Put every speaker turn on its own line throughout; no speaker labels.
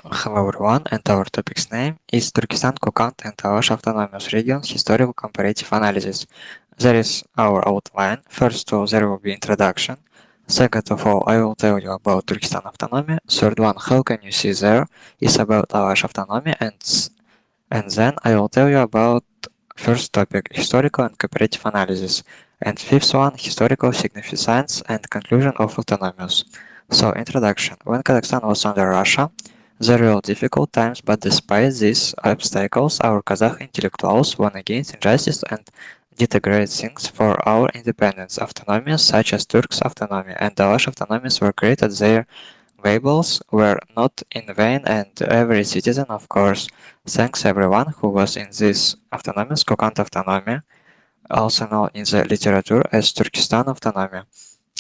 Hello everyone, and our topic's name is Turkestan, Kokand and Avash Autonomous Regions Historical Comparative Analysis. There is our outline. First of all, there will be introduction. Second of all, I will tell you about Turkestan autonomy. Third one, how can you see there, is about Avash autonomy, and then I will tell you about first topic, historical and comparative analysis, and fifth one, historical significance and conclusion of autonomous. So, introduction. When Kazakhstan was under Russia, there were difficult times, but despite these obstacles, our Kazakh intellectuals won against injustice and did great things for our independence. Autonomies such as Turks' autonomy and Dalash autonomies were created. Their labels were not in vain, and every citizen, of course, thanks everyone who was in this autonomous Kokand autonomy, also known in the literature as Turkestan autonomy,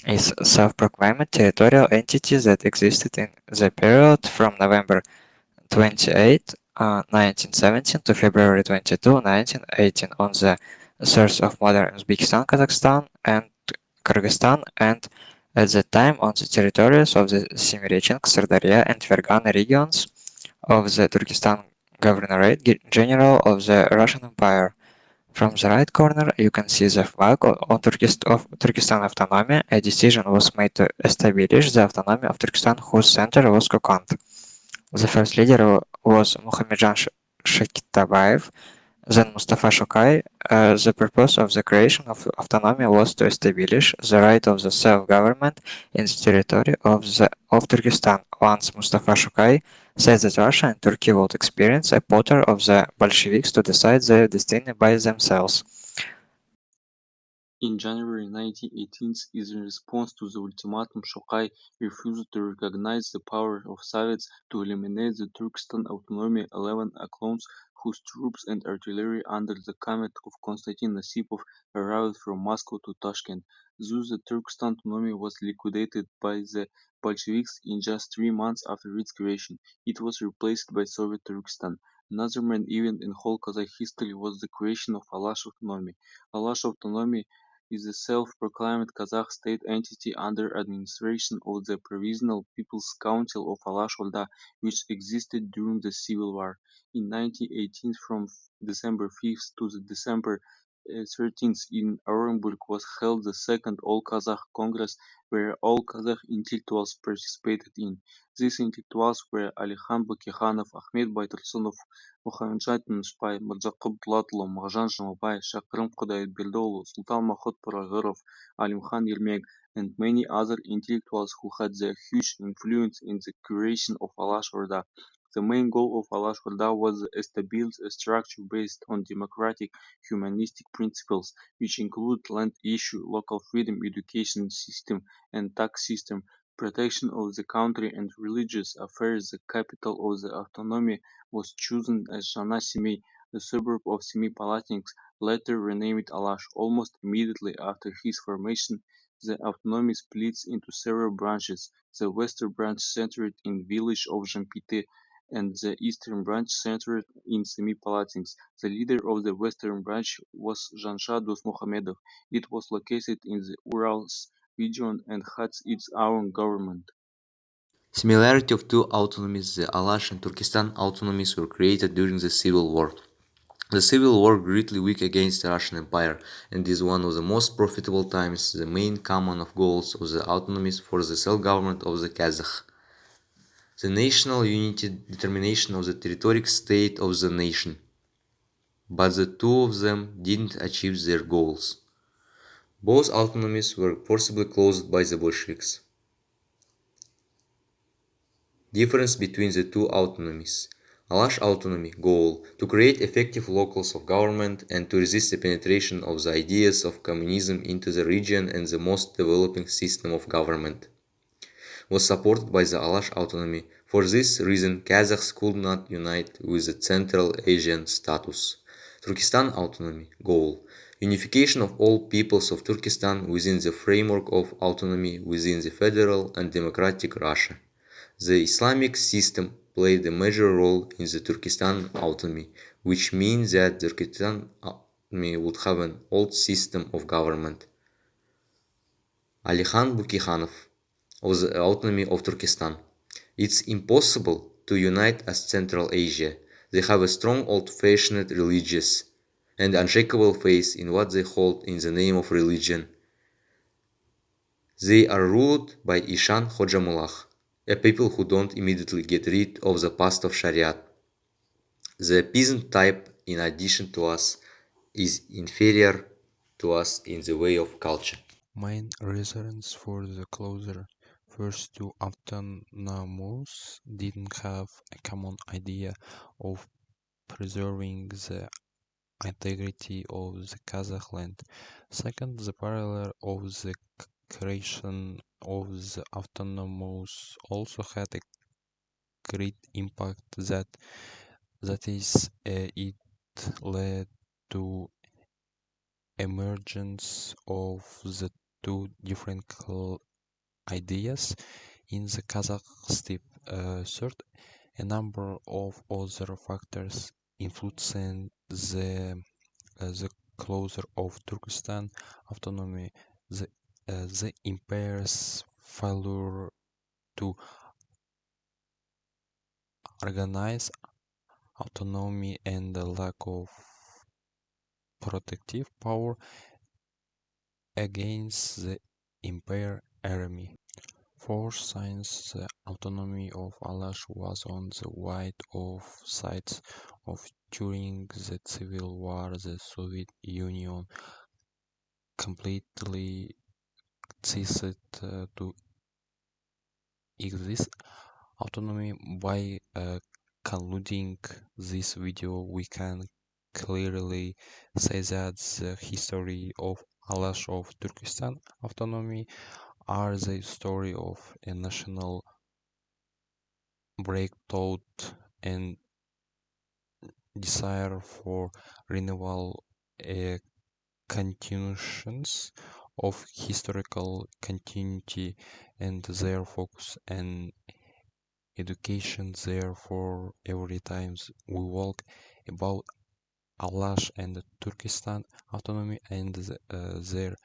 is self-proclaimed territorial entity that existed in the period from November 28, 1917 to February 22, 1918 on the source of modern Uzbekistan, Kazakhstan, and Kyrgyzstan, and at that time on the territories of the Semirecheng, Sirdarya, and Fergana regions of the Turkestan Governorate General of the Russian Empire. From the right corner, you can see the flag of Turkestan autonomy. A decision was made to establish the autonomy of Turkestan, whose center was Kokand. The first leader was Muhammadjan Shakitabayev, then Mustafa Shokai. The purpose of the creation of autonomy was to establish the right of the self-government in the territory of Turkestan. Once Mustafa Shokai said that Russia and Turkey would experience a potter of the Bolsheviks to decide their destiny by themselves.
In January 1918, in response to the ultimatum, Shokai refused to recognize the power of Soviets to eliminate the Turkestan autonomy. 11 clones whose troops and artillery under the command of Konstantin Nasipov arrived from Moscow to Tashkent. Thus, the Turkestan autonomy was liquidated by the Bolsheviks in just 3 months after its creation. It was replaced by Soviet Turkestan. Another main event in whole Kazakh history was the creation of Alash autonomy. Alash autonomy is a self-proclaimed Kazakh state entity under administration of the Provisional People's Council of Alаш-Orda, which existed during the Civil War. In 1918, from December 5th to the December 13th in Orenburg was held the second All-Kazakh Congress, where all Kazakh intellectuals participated in. These intellectuals were Alikhan Bokikhanov, Ahmet Bайтұрсынов, Muhammadjan Tынышбай, Мырзақып Дулатұлы, Мағжан Жұмабай, Шәкәрім Құдайбердіұлы, Sultan Mahmud Порағыров, Alimkhan Yermek, and many other intellectuals who had a huge influence in the creation of Alаш-Orda. The main goal of Alаш-Orda was to establish a structure based on democratic, humanistic principles, which include land issue, local freedom, education system, and tax system, protection of the country and religious affairs. The capital of the autonomy was chosen as Shana-Semey, a suburb of Semipalatinsk, later renamed Alash. Almost immediately after his formation, the autonomy splits into several branches. The western branch centered in the village of Zhampite, and the eastern branch centered in Semipalatinsk. The leader of the western branch was Janshah Dosmuhamedov. It was located in the Urals region and had its own government.
Similarity of two autonomies, the Alash and Turkestan autonomies, were created during the Civil War. The Civil War greatly weak against the Russian Empire, and is one of the most profitable times. The main common of goals of the autonomies for the self-government of the Kazakh. The national unity, determination of the territorial state of the nation. But the two of them didn't achieve their goals. Both autonomies were forcibly closed by the Bolsheviks. Difference between the two autonomies. Alash autonomy goal to create effective locals of government and to resist the penetration of the ideas of communism into the region and the most developing system of government was supported by the Alash autonomy. For this reason, Kazakhs could not unite with the Central Asian status. Turkestan autonomy goal unification of all peoples of Turkestan within the framework of autonomy within the federal and democratic Russia. The Islamic system played a major role in the Turkestan autonomy, which means that the Turkestan autonomy would have an old system of government. Alikhan Bukikhanov of the autonomy of Turkestan. It's impossible to unite as Central Asia. They have a strong old-fashioned religious and unshakable faith in what they hold in the name of religion. They are ruled by Ishan Hojamullah, a people who don't immediately get rid of the past of Shariat. The peasant type, in addition to us, is inferior to us in the way of culture.
Main reasons for the closure. First, two autonomous didn't have a common idea of preserving the integrity of the Kazakh land. Second, the parallel of the creation of the autonomous also had a great impact that is it led to emergence of the two different ideas in the Kazakh steppe. Third, a number of other factors influencing the closure of Turkestan autonomy, the empire's failure to organize autonomy, and the lack of protective power against the empire army. Fourth, since the autonomy of Alash was on the wide of sides of during the civil war, the Soviet Union completely ceased to exist. Autonomy. By concluding this video, we can clearly say that the history of Alash of Turkestan autonomy are the story of a national breakthrough and desire for renewal, a continuations of historical continuity, and their focus and education. Therefore, every time we walk about Alash and Turkestan autonomy and their